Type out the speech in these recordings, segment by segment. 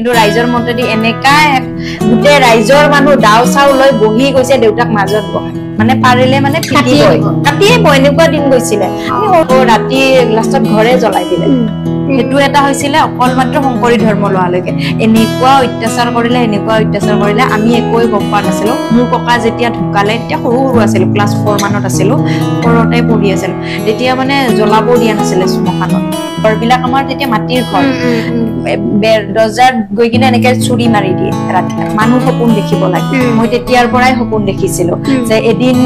কিন্তু ৰাইজৰ মতেদি এনেকা গোটেই ৰাইজৰ মানুহ দাও চাও লৈ বহি গৈছে দেউতাক মাজত বহাই মানে পাৰিলে মানে কাটিয়ে বয় এনেকুৱা দিন গৈছিলে ৰাতি লাষ্টত ঘৰে জ্বলাই দিলে সেইটো এটা হৈছিলে অকল মাত্ৰ শংকৰী ধৰ্ম লোৱালৈকে এনেকুৱা অত্যাচাৰ কৰিলে আমি একোৱে গম পোৱা নাছিলো মোৰ ককা যেতিয়া ঢুকালে তেতিয়া সৰু আছিলো ক্লাছ 4 মানত আছিলো ঘৰতে পঢ়ি আছিলো তেতিয়া মানে জ্বলাব দিয়া নাছিলে শ্মশানত ঘৰবিলাক আমাৰ তেতিয়া মাটিৰ ঘৰ দৰ্জাত গৈ কিনে এনেকে চুৰি মাৰি দিয়ে ৰাতি মানুহ সপোন দেখিব লাগে মই তেতিয়াৰ পৰাই সপোন দেখিছিলো যে এদিন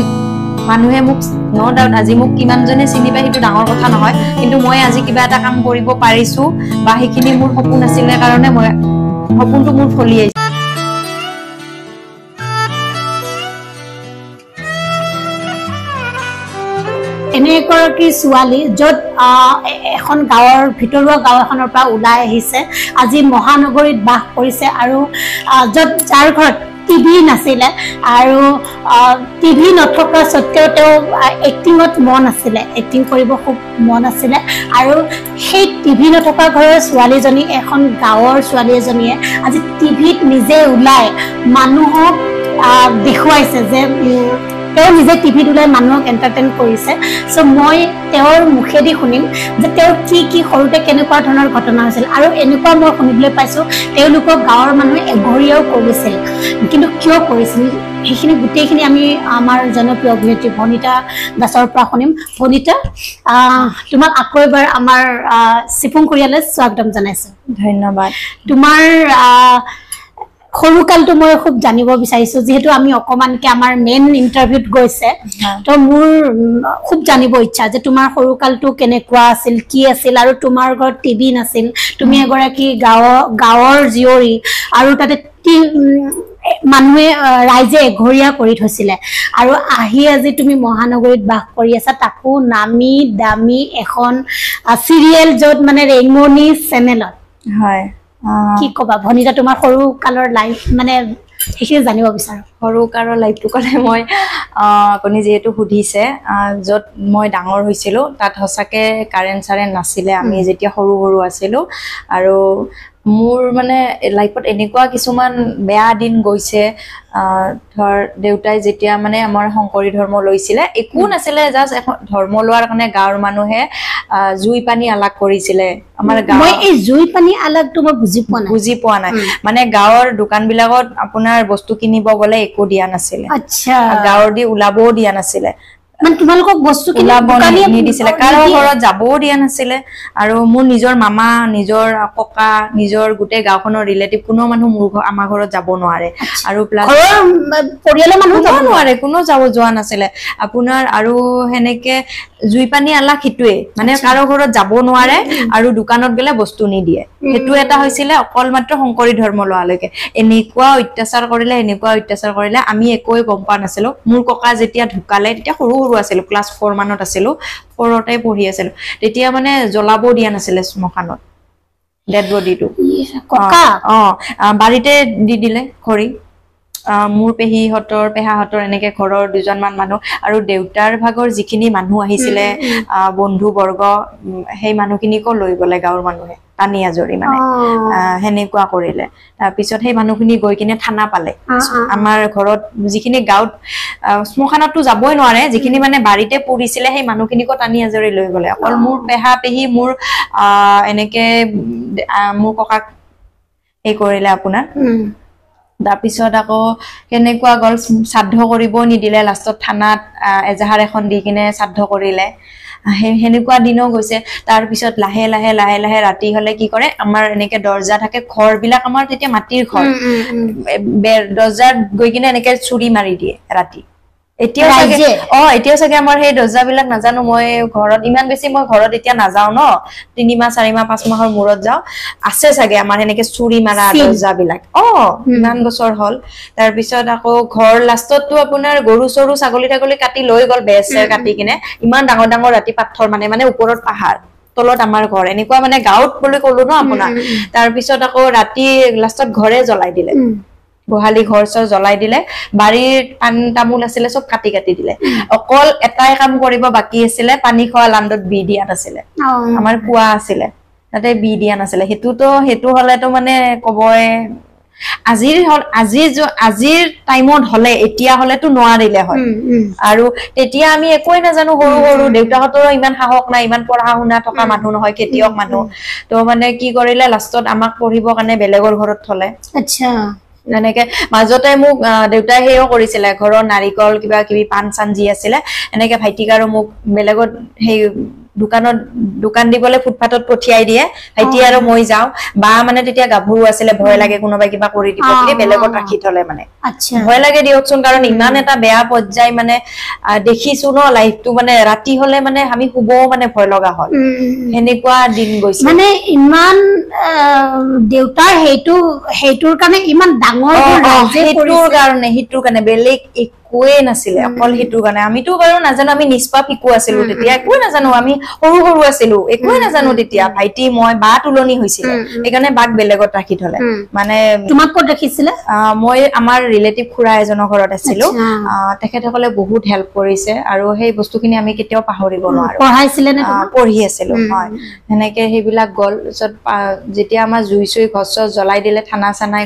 মানুহে মোক নো ডাউট আজি মোক কিমান জনে চিনি পায় সেইটো ডাঙৰ কথা নহয় কিন্তু মই আজি কিবা এটা কাম কৰিব পাৰিছো বা সেইখিনি মোৰ সপোন আছিল কাৰণে মই সপোনটো মোৰ ফলি আহিছে এনেগৰাকী ছোৱালী য'ত এখন গাঁৱৰ ভিতৰুৱা গাঁও এখনৰ পৰা ওলাই আহিছে আজি মহানগৰীত বাস কৰিছে আৰু য'ত যাৰ ঘৰত টিভি নাছিলে আৰু টিভি নথকা সত্ত্বেও তেওঁ এক্টিঙত মন আছিলে এক্টিং কৰিব খুব মন আছিলে আৰু সেই টিভি নথকা ঘৰৰ ছোৱালীজনী এখন গাঁৱৰ ছোৱালী এজনীয়ে আজি টিভিত নিজে ওলাই মানুহক দেখুৱাইছে যে তেওঁ নিজে টিভিত ওলাই মানুহক এণ্টাৰটেইন কৰিছে সো মই তেওঁৰ মুখেদি শুনিম যে তেওঁ কি সৰুতে কেনেকুৱা ধৰণৰ ঘটনা হৈছিল আৰু এনেকুৱা মই শুনিবলৈ পাইছো তেওঁলোকক গাঁৱৰ মানুহে এঘৰীয়াও কৰিছিল কিন্তু কিয় কৰিছিল সেইখিনি গোটেইখিনি আমি আমাৰ জনপ্ৰিয় অভিনেত্ৰী ভনিতা দাসৰ পৰা শুনিম ভনিতা তোমাক আকৌ এবাৰ আমাৰ চিপুং কৰিয়ালে স্বাগতম জনাইছো ধন্যবাদ তোমাৰ সৰুকালটো মই খুব জানিব বিচাৰিছো যেহেতু আমি অকমানকে আমাৰ মেইন ইন্টাৰভিউত গৈছে তো মোৰ খুব জানিব ইচ্ছা যে তোমাৰ সৰুকালটো কেনেকুৱা আছিল কি আছিল আৰু তোমাৰ ঘৰত টিভি নাছিল তুমি এগৰাকী গাঁৱৰ জীয়ৰী আৰু তাতে মানুহে ৰাইজে এঘৰীয়া কৰি থৈছিলে আৰু আহি আজি তুমি মহানগৰীত বাস কৰি আছা তাকো নামি দামী এখন চিৰিয়েল য'ত মানে ৰেইনমনি চেনেলত হয় কি কবা ভনিতা তোমাৰ সৰু কালৰ লাইফ মানে সেইখিনি জানিব বিচাৰো সৰু কালৰ লাইফটো ক'লে মই আপুনি যেহেতু সুধিছে য'ত মই ডাঙৰ হৈছিলো তাত সঁচাকে কাৰেণ্ট নাছিলে আমি যেতিয়া সৰু আছিলো আৰু মোৰ মানে লাইফত এনেকুৱা কিছুমান বেয়া দিন গৈছে ধৰ দেউতাই যেতিয়া মানে আমাৰ শংকৰী ধৰ্ম লৈছিলে একো নাছিলে জাস্ট ধৰ্ম লোৱাৰ কাৰণে গাঁৱৰ মানুহে জুই পানী আলাক কৰিছিলে আমাৰ মই এই জুই পানী আলাকটো মই বুজি পোৱা নাই মানে গাঁৱৰ দোকানবিলাকত আপোনাৰ বস্তু কিনিব গলে একো দিয়া নাছিলে আচ্ছা গাঁৱৰ দি ওলাবও দিয়া নাছিলে মানে তোমালোকক বস্তু কিনিব নিদিছিলে কাৰো ঘৰত যাবও দিয়া নাছিলে আৰু মোৰ নিজৰ মামা নিজৰ ককা নিজৰ গোটেই গাঁওখনৰ ৰিলেটিভ কোনো মানুহ আমাৰ ঘৰত যাব নোৱাৰে আৰু প্লাছ পৰিয়ালৰ মানুহ যাব নোৱাৰে কোনো যোৱা নাছিলে আপোনাৰ আৰু হেনেকে জুই পানী আলাক হিটুৱে মানে কাৰো ঘৰত যাব নোৱাৰে আৰু দোকানত গলে বস্তু নিদিয়ে হেতু এটা হৈছিলে অকল মাত্ৰ শংকৰী ধৰ্ম লোৱালৈকে এনেকুৱা অত্যাচাৰ কৰিলে আমি একোৱে গম পোৱা নাছিলো মোৰ ককা যেতিয়া ঢুকালে তেতিয়া সৰু আছিলো ক্লাছ 4 মানত আছিলো ঘৰতে পঢ়ি আছিলো তেতিয়া মানে জ্বলাব দিয়া নাছিলে শ্মশানত ডেড বডিটো ককা বাৰীতে দি দিলে খৰি মোৰ পেহাহঁতৰ এনেকে ঘৰৰ দুজনমান মানুহ আৰু দেউতাৰ ভাগৰ যিখিনি মানুহ আহিছিলে বন্ধু বৰ্গ সেই মানুহখিনিকো লৈ গলে গাঁৱৰ মানুহে টানি আজৰি মানে হেনেকুৱা কৰিলে তাৰ পিছত সেই মানুহখিনি গৈ কিনে থানা পালে আমাৰ ঘৰত যিখিনি গাঁৱত শ্মশানতো যাবই নোৱাৰে যিখিনি মানে বাৰীতে পৰিছিলে সেই মানুহখিনিকো টানি আজৰি লৈ গলে অকল মোৰ পেহী মোৰ এনেকে মোৰ ককাক এই কৰিলে আপোনাৰ তাৰ পিছত আকৌ কেনেকুৱা গল শ্ৰাদ্ধ কৰিব নিদিলে লাষ্টত থানাত এজাহাৰ এখন দি কিনে শ্ৰাদ্ধ কৰিলে হেনেকুৱা দিনো গৈছে তাৰ পিছত লাহে লাহে ৰাতি হলে কি কৰে আমাৰ এনেকে দৰ্জা থাকে ঘৰবিলাক আমাৰ তেতিয়া মাটিৰ ঘৰ দৰ্জাত গৈ কিনে এনেকে চুৰি মাৰি দিয়ে ৰাতি এতিয়াও চাগে আমাৰ সেই দৰ্জাবিলাক নাজানো মই ঘৰত ইমান বেছি মই ঘৰত এতিয়া নাযাও ন 3 মাহ 4 মাহ 5 মাহৰ মূৰত যাও আছে চাগে আমাৰ এনেকে চুৰি মাৰা দৰ্জাবিলাক ইমান বছৰ হল তাৰ পিছত আকৌ ঘৰ লাষ্টতটো আপোনাৰ গৰু চৰু ছাগলী কাটি লৈ গল বেছে কাটি কিনে ইমান ডাঙৰ ৰাতি পাথৰ মানে ওপৰত পাহাৰ তলত আমাৰ ঘৰ এনেকুৱা মানে গাঁৱত বুলি কলো ন আপোনাৰ তাৰ পিছত আকৌ ৰাতি লাষ্টত ঘৰে জ্বলাই দিলে গোহালি ঘৰ চৰ জ্বলাই দিলে বাৰীৰ পান তামোল আছিলে সব কাটি দিলে অকল এটাই কাম কৰিব বাকি আছিলে পানী খোৱা লাণ্ডত বি দিয়াত আছিলে আমাৰ কুয়া আছিলে তাতে বি দিয়া নাছিলে সেইটো হলেতো মানে কবই আজিৰ টাইমত হলে এতিয়া হলেতো নোৱাৰিলে হয় আৰু তেতিয়া আমি একোৱে নাজানো সৰু দেউতাহঁতৰো ইমান সাহস নাই ইমান পঢ়া শুনা থকা মানুহ নহয় খেতিয়ক মানুহ তো মানে কি কৰিলে লাষ্টত আমাক পঢ়িবৰ কাৰণে বেলেগৰ ঘৰত থলে আচ্ছা এনেকে মাজতে মোক দেউতাই হেও কৰিছিলে ঘৰৰ নাৰিকল কিবা কিবি পান চান যি আছিলে এনেকে ভাইটিক আৰু মোক বেলেগত সেই দোকান দিবলৈ ফুটপাথত পঠিয়াই দিয়ে ভাইটি আৰু মই যাওঁ বা মানে তেতিয়া গাভৰু আছিলে ভয় লাগে কোনোবাই কিবা কৰি দিব বুলি বেলেগত ৰাখি থলে মানে আচ্ছা ভয় লাগে দিয়কচোন কাৰণ ইমান এটা বেয়া পৰ্যায় মানে দেখিছো ন লাইফটো মানে ৰাতি হলে মানে আমি শুবও মানে ভয় লগা হ'ল সেনেকুৱা দিন গৈছে মানে ইমান দেউতাৰ সেইটোৰ কাৰণে ইমান ডাঙৰ সেইটোৰ কাৰণে বেলেগ একোৱে নাছিলে অকল সেইটোৰ কাৰণে আমিতো বাৰু নাজানো আমি নিষ্পাপ শিকো আছিলো তেতিয়া একোৱে নাজানো আমি সৰু আছিলো একোৱে নাজানো তেতিয়া ভাইটি মই বা তুলনি হৈছিলে সেইকাৰণে বাক বেলেগত ৰাখি থলে মানে তোমাক ক'ত ৰাখিছিলে মই আমাৰ ৰিলেটিভ খুৰা এজনৰ ঘৰত আছিলো তেখেতসকলে বহুত হেল্প কৰিছে আৰু সেই বস্তুখিনি আমি কেতিয়াও পাহৰিব নোৱাৰো পঢ়াইছিলে নে পঢ়ি আছিলো হয় সেনেকে সেইবিলাক গল যেতিয়া আমাৰ জুই চুই ঘৰ জ্বলাই দিলে থানা চানাই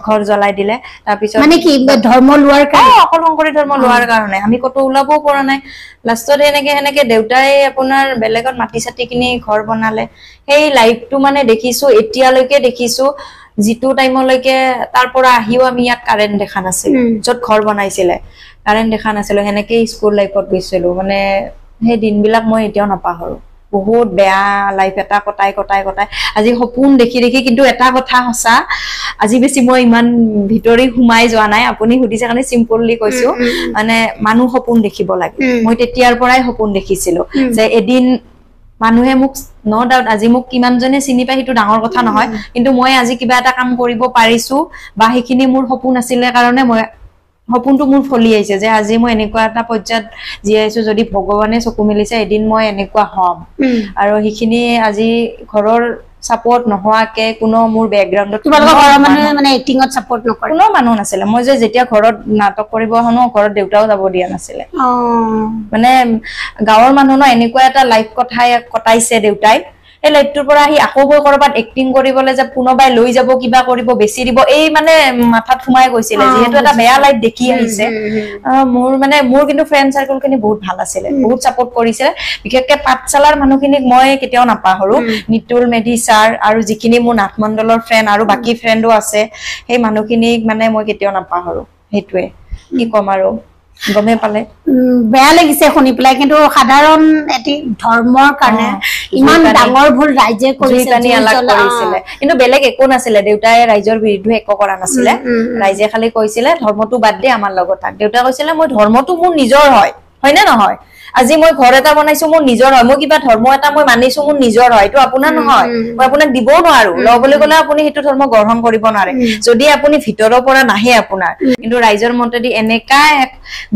ঘৰ জ্বলাই দিলে তাৰপিছত মানে কি ধৰ্ম লোৱাৰ কাৰণে অকল শংকৰী ধৰ্ম লোৱাৰ কাৰণে আমি কতো ওলাবও পৰা নাই লাষ্টত সেনেকে দেউতাই আপোনাৰ বেলেগত মাটি চাটি কিনি ঘৰ বনালে সেই লাইফটো মানে দেখিছো এতিয়ালৈকে দেখিছো যিটো টাইমলৈকে তাৰ পৰা আহিও আমি ইয়াত কাৰেণ্ট দেখা নাছিলো য'ত ঘৰ বনাইছিলে কাৰেণ্ট দেখা নাছিলো সেনেকে স্কুল লাইফত গৈছিলো মানে সেই দিনবিলাক মই এতিয়াও নাপাহৰো বহুত বেয়া লাইফ এটা কটাই আজি সপোন দেখি কিন্তু এটা কথা সঁচা আজি বেছি মই ইমান ভিতৰি সোমাই যোৱা নাই আপুনি সুধিছে কাৰণে চিম্পললি কৈছো মানে মানুহ সপোন দেখিব লাগে মই তেতিয়াৰ পৰাই সপোন দেখিছিলো যে এদিন মানুহে মোক নো ডাউট আজি মোক কিমানজনে চিনি পায় সেইটো ডাঙৰ কথা নহয় কিন্তু মই আজি কিবা এটা কাম কৰিব পাৰিছো বা সেইখিনি মোৰ সপোন আছিলে কাৰণে মই সপোনটো মোৰ ফলি আহিছে যে আজি মই এনেকুৱা এটা পৰ্যায়ত জীয়াইছো যদি ভগৱানে চকু মেলিছে এদিন মই এনেকুৱা হম আৰু সেইখিনি আজি ঘৰৰ সাপোৰ্ট নোহোৱাকে কোনো মোৰ ব্যাকগ্ৰাউণ্ডত তোমালোকৰ ঘৰৰ মানুহে মানে এক্টিংত সাপোৰ্ট নকৰে কোনো মানুহ নাছিলে মই যে যেতিয়া ঘৰত নাটক কৰিব হনো ঘৰত দেউতাও যাব দিয়া নাছিলে মানে গাঁৱৰ মানুহ ন এনেকুৱা এটা লাইফ কটাইছে দেউতাই এই লাইফটোৰ পৰা আহি আকৌ গৈ কৰবাত এক্টিং কৰিবলৈ যে কোনোবাই লৈ যাব কিবা কৰিব বেছি দিব এই মানে মাথাত সোমাই গৈছিলে যেহেতু এটা বেয়া লাইফ দেখি আহিছে মোৰ কিন্তু ফ্ৰেন্ড সাৰ্কেল খিনি বহুত ভাল আছিলে বহুত সাপোৰ্ট কৰিছে বিশেষকে পাঠশালাৰ মানুহখিনিক মই কেতিয়াও নাপাহৰো নিতুল মেধি স্যাৰ আৰু যিখিনি মোৰ নাটমণ্ডলৰ ফ্ৰেন্ড আৰু বাকি ফ্ৰেন্ডো আছে সেই মানুহখিনিক মানে মই কেতিয়াও নাপাহৰো হেতুৱে কি কম আৰু গমে পালে বেয়া লাগিছে শুনি পেলাই কিন্তু সাধাৰণ এটি ধৰ্মৰ কাৰণে ইমান ডাঙৰ ভুল ৰাইজে কৰিছিলে কিন্তু বেলেগ একো নাছিলে দেউতাই ৰাইজৰ বিৰুদ্ধে একো কৰা নাছিলে ৰাইজে খালি কৈছিলে ধৰ্মটো বাদ দি আমাৰ লগত থাক দেউতা কৈছিলে মই ধৰ্মটো মোৰ নিজৰ হয় নে নহয় আজি মই ঘৰ এটা বনাইছো মোৰ নিজৰ হয় মই কিবা ধৰ্ম এটা মই মানিছো মোৰ নিজৰ হয় এটো আপোনাৰ নহয় মই আপোনাক দিবও নোৱাৰো লবলৈ গলে আপুনি হেতু ধৰ্ম গ্ৰহণ কৰিব নোৱাৰে যদি আপুনি ভিতৰৰ পৰা নাহে আপোনাৰ কিন্তু ৰাইজৰ মতেদি এনেকা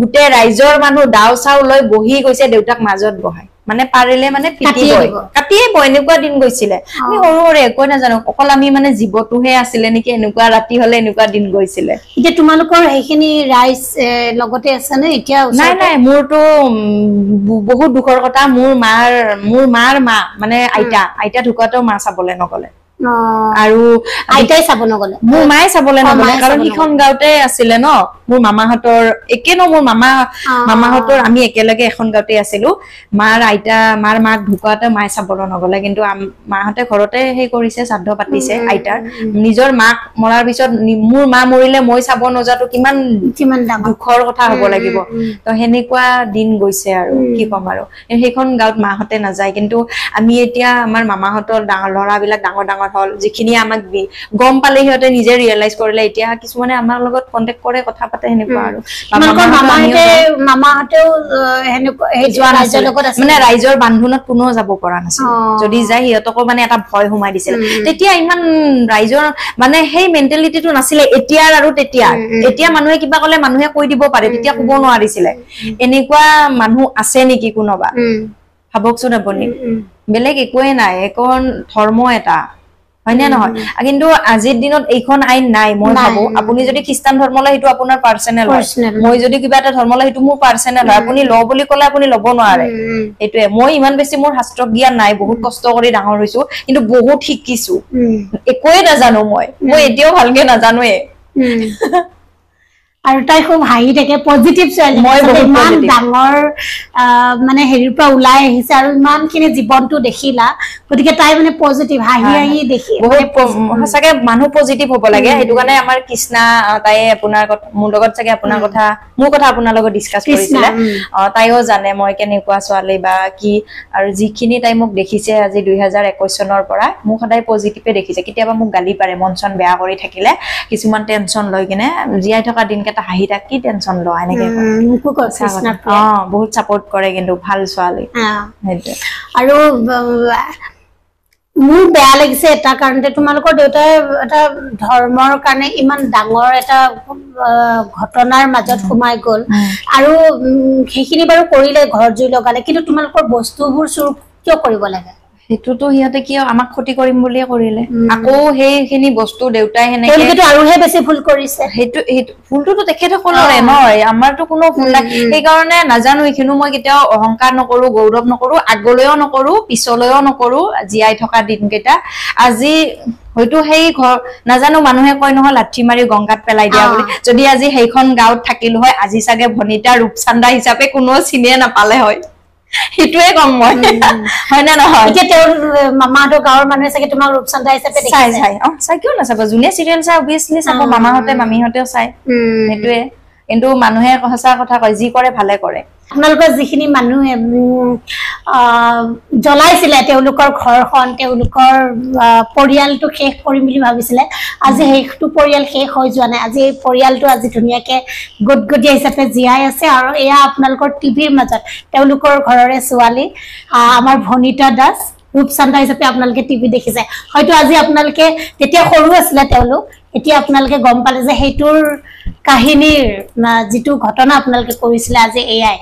গুটে ৰাইজৰ মানুহ দাও চাও লৈ বহি গৈছে দেউতাক মাজত বহাই মানে পাৰিলে মানে কাটিয়ে এনেকুৱা দিন গৈছিলে আমি সৰুৰে একো নাজানো অকল আমি মানে জীৱটোহে আছিলে নেকি এনেকুৱা ৰাতি হলে এনেকুৱা দিন গৈছিলে এতিয়া তোমালোকৰ সেইখিনি ৰাইজ লগতে আছে নে এতিয়া নাই মোৰটো বহুত দুখৰ কথা মোৰ মাৰ মা মানে আইতা ঢুকাটো মা চাবলে নগলে আৰু আইতাই চাব নগলে মোৰ মায়ে চাবলে নগলে কাৰণ হিখন গাঁওতে আছিলে ন মোৰ মামাহতৰ একে ন মোৰ মামাহতৰ আমি একেলগে এখন গাঁওতে আছিলো মাৰ মাক ঢুকাতে মায়ে চাবলে নগলে কিন্তু মাহতে ঘৰতে হে কৰিছে শ্ৰাদ্ধ পাতিছে আইতাৰ নিজৰ মাক মৰাৰ পিছত মোৰ মা মৰিলে মই চাব নজাটো কিমান দুখৰ কথা হ'ব লাগিব তো হেনেকুৱা দিন গৈছে আৰু কি কম আৰু সেইখন গাঁৱত মাহতে নাযায় কিন্তু আমি এতিয়া আমাৰ মামাহতৰ ডাঙৰ লৰাবিলাক ডাঙৰ হল যিখিনি আমাক গম পালে সিহঁতে নিজে ৰিয়েলাইজ কৰিলে এতিয়া কিছুমানে আমাৰ লগত কন্টেক্ট কৰে কথা পাতে হেনেকুৱা আৰু মামাহতেও হেনেকুৱা যোৱা ৰাইজৰ লগত আছে মানে ৰাইজৰ বান্ধোনত কোনো যাব পৰা নাছিল যদি যায় সিহঁতকো মানে এটা ভয় সোমাই দিছিল তেতিয়া ইমান ৰাইজৰ মানে সেই মেন্টালিটিটো নাছিলে এতিয়াৰ আৰু এতিয়া মানুহে কিবা কলে মানুহে কৈ দিব পাৰে তেতিয়া ক'ব নোৱাৰিছিলে এনেকুৱা মানুহ আছে নেকি কোনোবা ভাবকচোন আপুনি বেলেগ একোৱে নাই এখন ধৰ্ম এটা হয়নে নহয় কিন্তু আজিৰ দিনত এইখন আইন নাই মই ভাবো আপুনি যদি খ্ৰীষ্টান ধৰ্মলৈ সেইটো আপোনাৰ পাৰ্সোনেল হয় মই যদি কিবা এটা ধৰ্মলৈ সেইটো মোৰ পাৰ্সোনেল হয় আপুনি ল বুলি ক'লে আপুনি ল'ব নোৱাৰে এটোৱে মই ইমান বেছি মোৰ শাস্ত্ৰ জ্ঞান নাই বহুত কষ্ট কৰি ডাঙৰ হৈছো কিন্তু বহুত শিকিছো একোৱে নাজানো মই এতিয়াও ভালকে নাজানোৱে আৰু তাই খুব হাঁহি থাকে পজিটিভ ছোৱালী ইমান ডাঙৰ মানে হেৰিৰ পৰা ওলাই আহিছে আৰু ইমানখিনি জীৱনটো দেখিলা গতিকে তাই মানে পজিটিভ হাঁহি হাঁহি দেখি সঁচাকে মানুহ পজিটিভ হ'ব লাগে সেইটো কাৰণে আমাৰ কৃষ্ণা তাই আপোনাৰ মোৰ লগত চাগে আপোনাৰ কথা মোৰ কথা আপোনাৰ লগত ডিসকাস কৰিছিলে তাইও জানে মই কেনেকুৱা ছোৱালী বা কি আৰু যিখিনি তাই মোক দেখিছে আজি 2021 চনৰ পৰা মোক সদায় পজিটিভে দেখিছে কেতিয়াবা মোক গালি পাৰে মন চন বেয়া কৰি থাকিলে কিছুমান টেনচন লৈ কিনে জীয়াই থকা দিন কেটা হাঁহি থাকি টেনচন লয় এনেকে বহুত সাপোর্ট কৰে কিন্তু ভাল ছোৱালী আৰু মোৰ বেয়া লাগিছে এটা কাৰণতে তোমালোকৰ দেউতাই এটা ধৰ্মৰ কাৰণে ইমান ডাঙৰ এটা ঘটনাৰ মাজত সোমাই গ'ল আৰু সেইখিনি বাৰু কৰিলে ঘৰ জুই লগালে কিন্তু তোমালোকৰ বস্তুবোৰ চুৰ কিয় কৰিব লাগে হেতুটো হিয়াতে কি আমাক ক্ষতি কৰিম বুলিয়ে কৰিলে আকৌ হেইখিনি বস্তু দেউতাই হেনেকে কিন্তু আৰুহে বেছি ভুল কৰিছে হেতু ভুলটো তেখেতে কলৰে নহয় আমাৰটো কোনো ভুল নাই এই কাৰণে নাজানো ইখিনো মই কেতিয়াও অহংকাৰ নকৰো গৌৰৱ নকৰো আগলৈও নকৰো পিছলৈও নকৰো জিয়াই থকা দিনকেটা আজি হয়তো হেই ঘৰ নাজানো মানুহে কয় নহয় লাঠি মাৰি গংগাত পেলাই দিয়া বুলি যদি আজি হেইখন গাঁৱত থাকিল হয় আজি চাগে ভনিতা ৰূপচান্দা হিচাপে কোনো চিনিয়ে নাপালে হয় হিটুৱে কম মই হয় না নহয় এতিয়া তেওঁৰ মামাটো গাঁৱৰ মানুহে চাগে তোমাক ৰূপচান্দা হিচাপে দেখিছে চাই কিয় নাচাব জুনে সিৰিয়েল চাই অবিয়াসলি চাব মামাহতে মামিহতেও চাই হেটুৱে কিন্তু মানুহে সঁচা কথা কয় যি কৰে ভালে কৰে আপোনালোকৰ যিখিনি মানুহে জ্বলাইছিলে তেওঁলোকৰ ঘৰখন তেওঁলোকৰ পৰিয়ালটো শেষ কৰিম বুলি ভাবিছিলে আজি হেইটো পৰিয়াল শেষ হৈ যোৱা নাই আজি এই পৰিয়ালটো আজি ধুনীয়াকে গদগদিয়া হিচাপে জীয়াই আছে আৰু এয়া আপোনালোকৰ টিভিৰ মাজত তেওঁলোকৰ ঘৰৰে ছোৱালী আমাৰ ভনিতা দাস ৰূপচান্দা হিচাপে আপোনালোকে টিভি দেখিছে হয়তো আজি আপোনালোকে তেতিয়া সৰু আছিলে তেওঁলোক এতিয়া আপোনালোকে গম পালে যে হেইটোৰ কাহিনীৰ যেটো ঘটনা আপোনালোকে কৰিছিল আজি এআই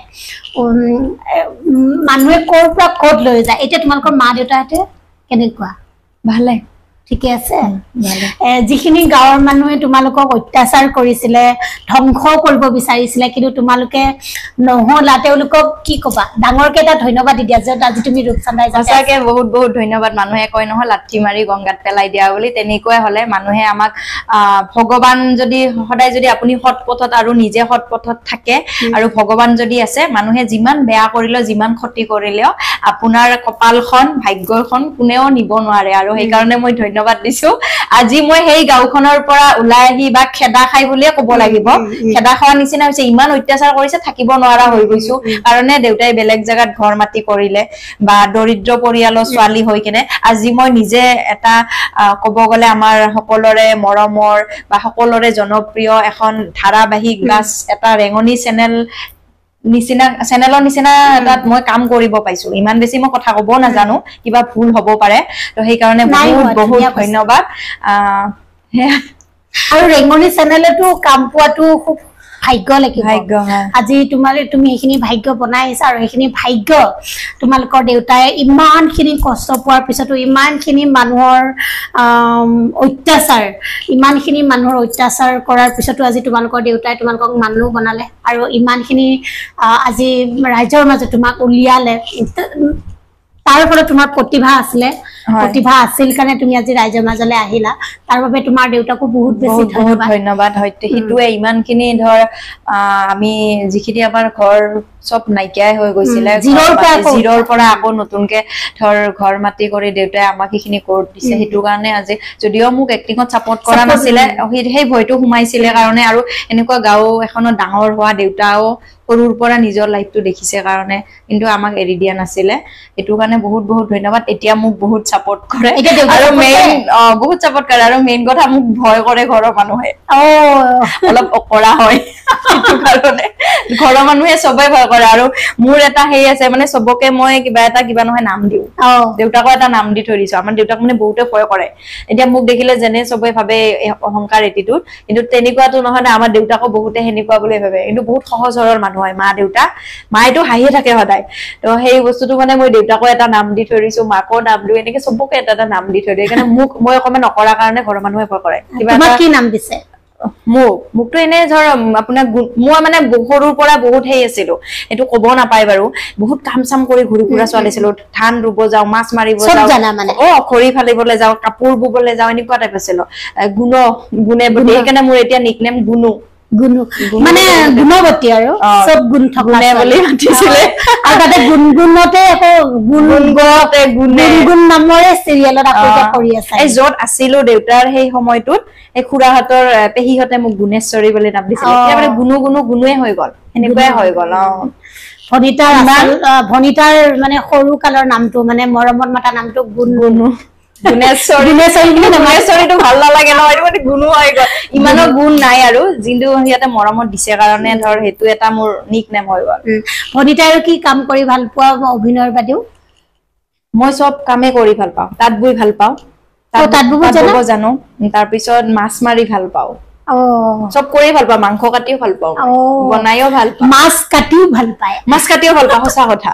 মানুহে কৰ পৰা কোড লৈ যায় এতিয়া তোমালোকৰ মা দেউতাতে কেনেকুৱা ভালে ঠিকে আছে যিখিনি গাঁৱৰ মানুহে তোমালোকক অত্যাচাৰ কৰিছিলে ধ্বংস কৰিব বিচাৰিছিলে কিন্তু তোমালোকে নহলা তেওঁলোকক কি কবা ডাঙৰকে এটা ধন্যবাদ দিয়া যে আজি তুমি ৰূপচান্দা সঁচাকে বহুত বহুত ধন্যবাদ মানুহে কয় নহয় লাঠি মাৰি গংগাত পেলাই দিয়া বুলি তেনেকৈ হলে মানুহে আমাক ভগৱান যদি সদায় যদি আপুনি সৎ পথত আৰু নিজে সৎ পথত থাকে আৰু ভগৱান যদি আছে মানুহে যিমান বেয়া কৰিলে যিমান ক্ষতি কৰিলেও আপোনাৰ কপালখন ভাগ্যখন কোনেও নিব নোৱাৰে আৰু সেই কাৰণে মই ধন্যবাদ দিছো আজি মই হেই গাঁওখনৰ পৰা ওলাই আহি বা খেদা খাই বুলিয়ে ক'ব লাগিব খেদা খোৱা নিচিনা হৈছে ইমান অত্যাচাৰ কৰিছে থাকিব নোৱাৰা হৈ গৈছো কাৰণে দেউতাই বেলেগ জায়গাত ঘৰ মাটি কৰিলে বা দৰিদ্ৰ পৰিয়ালৰ ছোৱালী হৈ কিনে আজি মই নিজে এটা ক'ব গলে আমাৰ সকলৰে মৰমৰ বা সকলৰে জনপ্ৰিয় এখন ধাৰাবাহিক বা এটা ৰেঙনি চেনেল নিচিনা চেনেলৰ নিচিনা তাত মই কাম কৰিব পাইছো ইমান বেছি মই কথা ক'ব নাজানো কিবা ভুল হ'ব পাৰে তো সেই কাৰণে বহুত বহুত ধন্যবাদ আৰু ৰেঙনি চেনেলটো কাম পোৱাটো খুব ভাগ্য লাগিব আজি তুমি হেখিনি ভাগ্য বনাই আহিছা আৰু হেখিনি ভাগ্য তোমালোকৰ দেউতাই ইমানখিনি কষ্ট পোৱাৰ পিছতো ইমানখিনি মানুহৰ অত্যাচাৰ কৰাৰ পিছতো আজি তোমালোকৰ দেউতাই তোমালোকক মানুহ বনালে আৰু ইমানখিনি আজি ৰাইজৰ মাজত তোমাক উলিয়ালে তাৰ ফলত তোমাৰ প্ৰতিভা আছিল কাৰণে তুমি আজি ৰাইজৰ মাজলৈ আহিলা তাৰ বাবে তোমাৰ দেউতাকো বহুত বেছি ধন্যবাদ হয়তো হিটুৱে ইমানখিনি ধৰ আমি যিখিনি আমাৰ ঘৰ সব নাইকিয়াই হৈ গৈছিলে জিৰৰ পৰা আকৌ নতুনকে ধৰ ঘৰ মাটি কৰি দেউতাই আমাক এইখিনি কোড দিছে হেতু কাৰণে আজি যদিও মোক এক্টিংত সাপোৰ্ট কৰা নাছিলে সেই ভয়টো সোমাইছিলে কাৰণে আৰু এনেকুৱা গাঁও এখনত ডাঙৰ হোৱা দেউতাও সৰুৰ পৰা নিজৰ লাইফটো দেখিছে কাৰণে কিন্তু আমাক এৰি দিয়া নাছিলে এটু কাৰণে বহুত বহুত ধন্যবাদ এতিয়া মোক বহুত সাপোৰ্ট কৰে আৰু মেইন বহুত সাপোৰ্ট কৰে আৰু মেইন কথা মোক ভয় কৰে ঘৰৰ মানুহে অলপ অকৰা হয় এটু কাৰণে ঘৰৰ মানুহে সবে ভয় কৰে আৰু মোৰ এটা হেই আছে মানে সবকে মই কিবা নহয় নাম দিও দেউতাকো এটা নাম দি থৈ দিছো আমাৰ দেউতাক মানে বহুতে ভয় কৰে এতিয়া মোক দেখিলে জেনে সবে ভাবে অহংকাৰ এটিটিউড কিন্তু তেনেকুৱাটো নহয় না আমাৰ দেউতাকো বহুতে হেনেকুৱা বুলি ভাবে কিন্তু বহুত সহজ সৰল মানুহ মানুহ হয় মা দেউতা মায়েতো হাঁহিয়ে থাকে সদায় তো সেই বস্তুটো মানে মই দেউতাকো এটা নাম দি থৈ দিছো মাকো নাম দিও এনেকে চবকে এটা নাম দি থৈ দিও সেইকাৰণে মোক মই অকমান নকৰাৰ কাৰণে ঘৰৰ মানুহে ভয় কৰে কিবা তোমাক কি নাম দিছে মোকতো এনে ধৰ আপোনাৰ মই মানে সৰুৰ পৰা বহুত হেই আছিলো এইটো ক'ব নাপায় বাৰু বহুত কাম চাম কৰি ঘূৰি ফুৰা ছোৱালীছিলো ধান ৰুব যাওঁ মাছ মাৰিব যাওঁ মানে খৰি ফালিবলৈ যাওঁ কাপোৰ বুবলৈ যাওঁ এনেকুৱা টাইপ আছিলো গুণে বুলি সেইকাৰণে মোৰ এতিয়া নিকনেম গুণু গুণু মানে গুণৱতী আৰু সব গুণ থকা বুলি মাতিছিলে আৰু তাতে গুণগুণতে আকৌ গুণ নামৰে চিৰিয়েলত আকৌ কৰি আছে এই য'ত আছিলো দেউতাৰ সেই সময়টোত এই খুৰাহঁতৰ পেহীহঁতে মোক গুণেশ্বৰী বুলি নাম দিছিলে এতিয়া মানে গুণুৱে হৈ গ'ল এনেকুৱাই হৈ গ'ল ভনিতাৰ মানে সৰু কালৰ নামটো মানে মৰমত মাতা নামটো গুণু গুণেশ্বৰীটো ভাল নালাগে নহয় এইটো মানে গুণু হৈ গ'ল ইমানো গুণ নাই আৰু যিটো সিহঁতে মৰমত দিছে কাৰণে ধৰ সেইটো এটা মোৰ নিক নেম হৈ গ'ল ভনিতাই আৰু কি কাম কৰি ভাল পোৱা অভিনয়ৰ বাদেও মই চব কামে কৰি ভাল পাওঁ তাঁত বৈ ভাল পাওঁ তাঁত বব জানো তাৰপিছত মাছ মাৰি ভাল পাওঁ চব কৰি ভাল পাওঁ মাংস কাটিও ভাল পাওঁ বনাইও ভাল পাওঁ মাছ কাটিও ভাল পায় সঁচা কথা